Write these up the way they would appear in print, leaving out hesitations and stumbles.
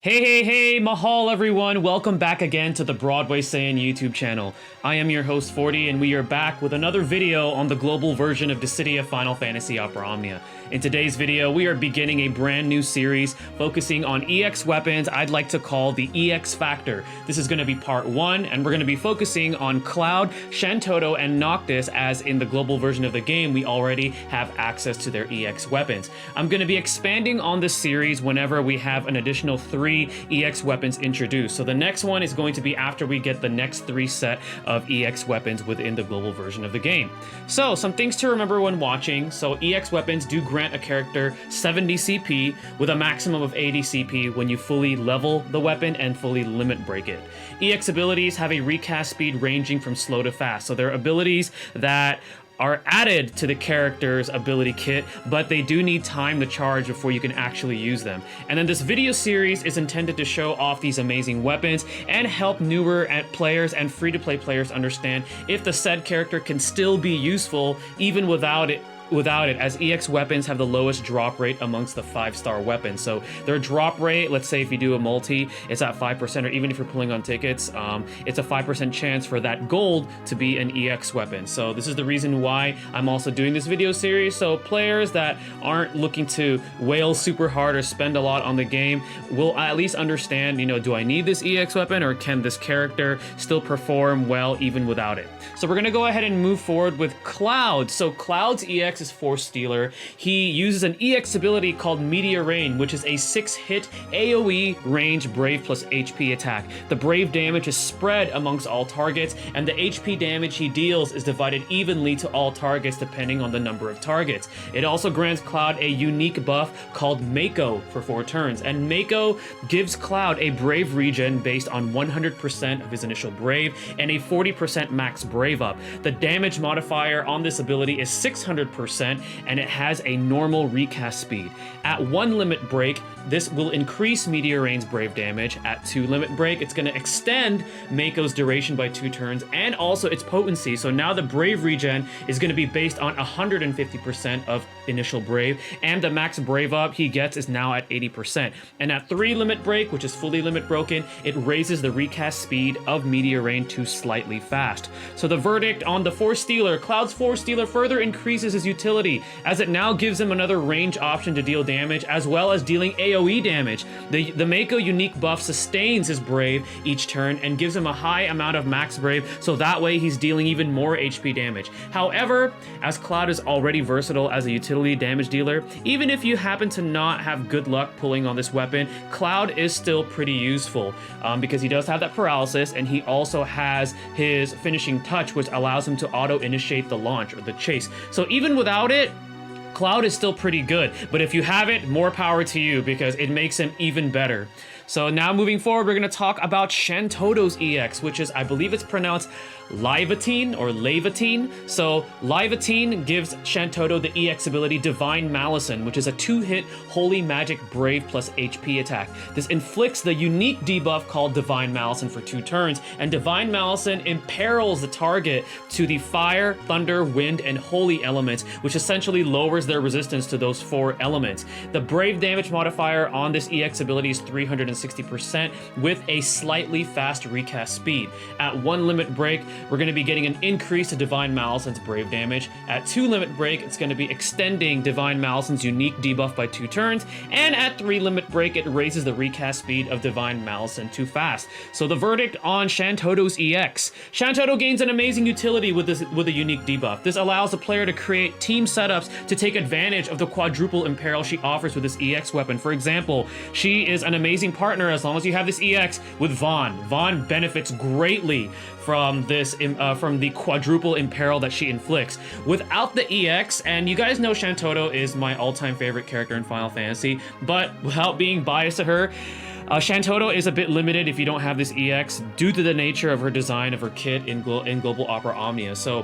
Hey, mahal everyone! Welcome back again to the Broadway Saiyan YouTube channel. I am your host 40 and we are back with another video on the global version of Dissidia Final Fantasy Opera Omnia. In today's video, we are beginning a brand new series focusing on EX weapons I'd like to call the EX Factor. This is going to be part 1 and we're going to be focusing on Cloud, Shantotto, and Noctis, as in the global version of the game we already have access to their EX weapons. I'm going to be expanding on this series whenever we have an additional 3 EX weapons introduced. So the next one is going to be after we get the next 3 set of EX weapons within the global version of the game. So some things to remember when watching. So EX weapons do grant a character 70 CP with a maximum of 80 CP when you fully level the weapon and fully limit break it. EX abilities have a recast speed ranging from slow to fast. So they're abilities that are added to the character's ability kit, but they do need time to charge before you can actually use them. And then this video series is intended to show off these amazing weapons and help newer players and free-to-play players understand if the said character can still be useful even without it, as EX weapons have the lowest drop rate amongst the 5-star weapons. So their drop rate, let's say if you do a multi, it's at 5%, or even if you're pulling on tickets, it's a 5% chance for that gold to be an EX weapon. So this is the reason why I'm also doing this video series. So players that aren't looking to wail super hard or spend a lot on the game will at least understand, do I need this EX weapon, or can this character still perform well even without it? So we're gonna go ahead and move forward with Cloud. So Cloud's EX is Force Stealer. He uses an EX ability called Meteor Rain, which is a 6-hit AoE range Brave plus HP attack. The Brave damage is spread amongst all targets, and the HP damage he deals is divided evenly to all targets depending on the number of targets. It also grants Cloud a unique buff called Mako for 4 turns, and Mako gives Cloud a Brave regen based on 100% of his initial Brave and a 40% max Brave up. The damage modifier on this ability is 600%, and it has a normal recast speed. At 1 limit break, this will increase Meteor Rain's Brave damage. At 2 limit break, it's going to extend Mako's duration by 2 turns and also its potency. So now the Brave regen is going to be based on 150% of initial Brave, and the max Brave up he gets is now at 80%. And at 3 limit break, which is fully limit broken, it raises the recast speed of Meteor Rain to slightly fast. So the verdict on the Force Stealer: Cloud's Force Stealer further increases his utility, as it now gives him another range option to deal damage, as well as dealing AoE damage. The Mako unique buff sustains his Brave each turn and gives him a high amount of max Brave, so that way he's dealing even more HP damage. However, as Cloud is already versatile as a utility damage dealer, even if you happen to not have good luck pulling on this weapon, Cloud is still pretty useful, because he does have that paralysis, and he also has his finishing touch, which allows him to auto-initiate the launch or the chase. So even without it, Cloud is still pretty good, but if you have it, more power to you, because it makes him even better. So now moving forward, we're going to talk about Shantotto's EX, which is, I believe it's pronounced Livatine or Lavatine. So Livatine gives Shantotto the EX ability Divine Malison, which is a 2-hit Holy Magic Brave plus HP attack. This inflicts the unique debuff called Divine Malison for 2 turns, and Divine Malison imperils the target to the Fire, Thunder, Wind, and Holy elements, which essentially lowers their resistance to those 4 elements. The Brave damage modifier on this EX ability is 360% with a slightly fast recast speed. At 1 limit break, we're going to be getting an increase to Divine Malison's Brave damage. At 2 limit break, it's going to be extending Divine Malison's unique debuff by 2 turns, and at 3 limit break, it raises the recast speed of Divine Malison to fast. So the verdict on Shantotto's EX: Shantotto gains an amazing utility with a unique debuff. This allows the player to create team setups to take advantage of the quadruple imperil she offers with this EX weapon. For example, she is an amazing partner as long as you have this EX with Vaughn. Vaughn benefits greatly from this, from the quadruple imperil that she inflicts. Without the EX, and you guys know Shantotto is my all-time favorite character in Final Fantasy, but without being biased to her, Shantotto is a bit limited if you don't have this EX due to the nature of her design of her kit in Global Opera Omnia. So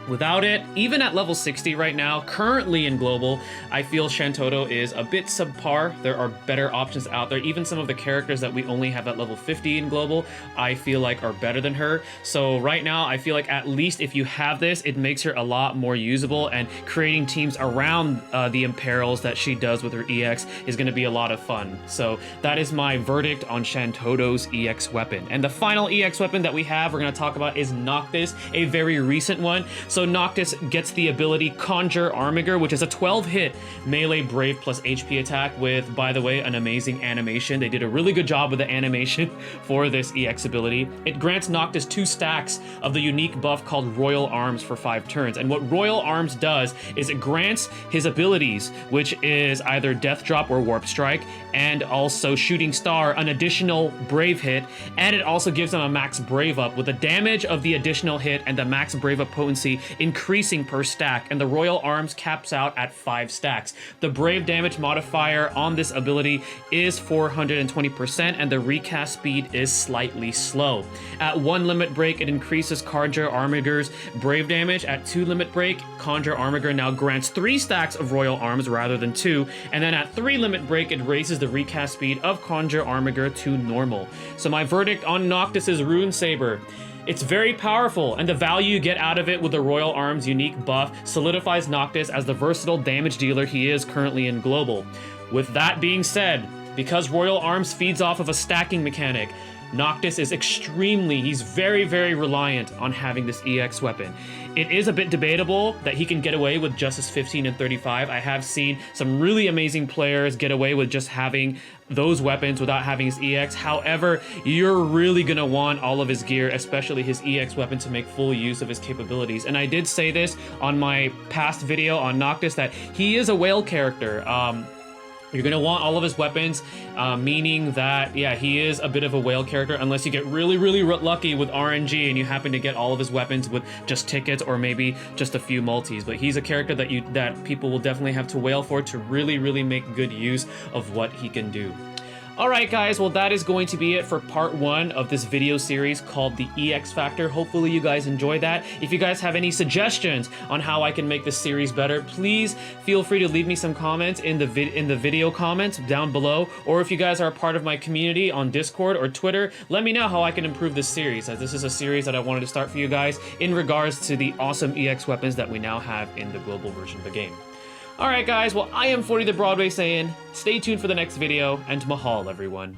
Without it, even at level 60 right now, currently in Global, I feel Shantotto is a bit subpar. There are better options out there. Even some of the characters that we only have at level 50 in Global, I feel like are better than her. So right now, I feel like at least if you have this, it makes her a lot more usable, and creating teams around the imperils that she does with her EX is going to be a lot of fun. So that is my verdict on Shantotto's EX weapon. And the final EX weapon that we have, we're going to talk about, is Noctis, a very recent one. So Noctis gets the ability Conjure Armiger, which is a 12-hit melee brave plus HP attack with, by the way, an amazing animation. They did a really good job with the animation for this EX ability. It grants Noctis 2 stacks of the unique buff called Royal Arms for 5 turns. And what Royal Arms does is it grants his abilities, which is either Death Drop or Warp Strike, and also Shooting Star, an additional brave hit, and it also gives him a max brave up with the damage of the additional hit and the max brave up potency increasing per stack, and the Royal Arms caps out at 5 stacks. The brave damage modifier on this ability is 420%, and the recast speed is slightly slow. At 1 limit break, it increases Conjure Armiger's brave damage. At 2 limit break, Conjure Armiger now grants 3 stacks of Royal Arms rather than 2, and then at 3 limit break, it raises the recast speed of Conjure Armiger to normal. So my verdict on Noctis's Rune Saber: it's very powerful, and the value you get out of it with the Royal Arms unique buff solidifies Noctis as the versatile damage dealer he is currently in Global. With that being said, because Royal Arms feeds off of a stacking mechanic, Noctis is he's very, very reliant on having this EX weapon. It is a bit debatable that he can get away with just his 15 and 35. I have seen some really amazing players get away with just having those weapons without having his EX. However, you're really gonna want all of his gear, especially his EX weapon, to make full use of his capabilities. And I did say this on my past video on Noctis, that he is a whale character. You're going to want all of his weapons, meaning that, yeah, he is a bit of a whale character unless you get really, really lucky with RNG and you happen to get all of his weapons with just tickets or maybe just a few multis. But he's a character that people will definitely have to whale for to really, really make good use of what he can do. Alright guys, well that is going to be it for part 1 of this video series called the EX Factor. Hopefully you guys enjoyed that. If you guys have any suggestions on how I can make this series better, please feel free to leave me some comments in the video comments down below. Or if you guys are a part of my community on Discord or Twitter, let me know how I can improve this series, as this is a series that I wanted to start for you guys in regards to the awesome EX weapons that we now have in the global version of the game. Alright guys, well I am 40 the Broadway saying, stay tuned for the next video, and mahal everyone.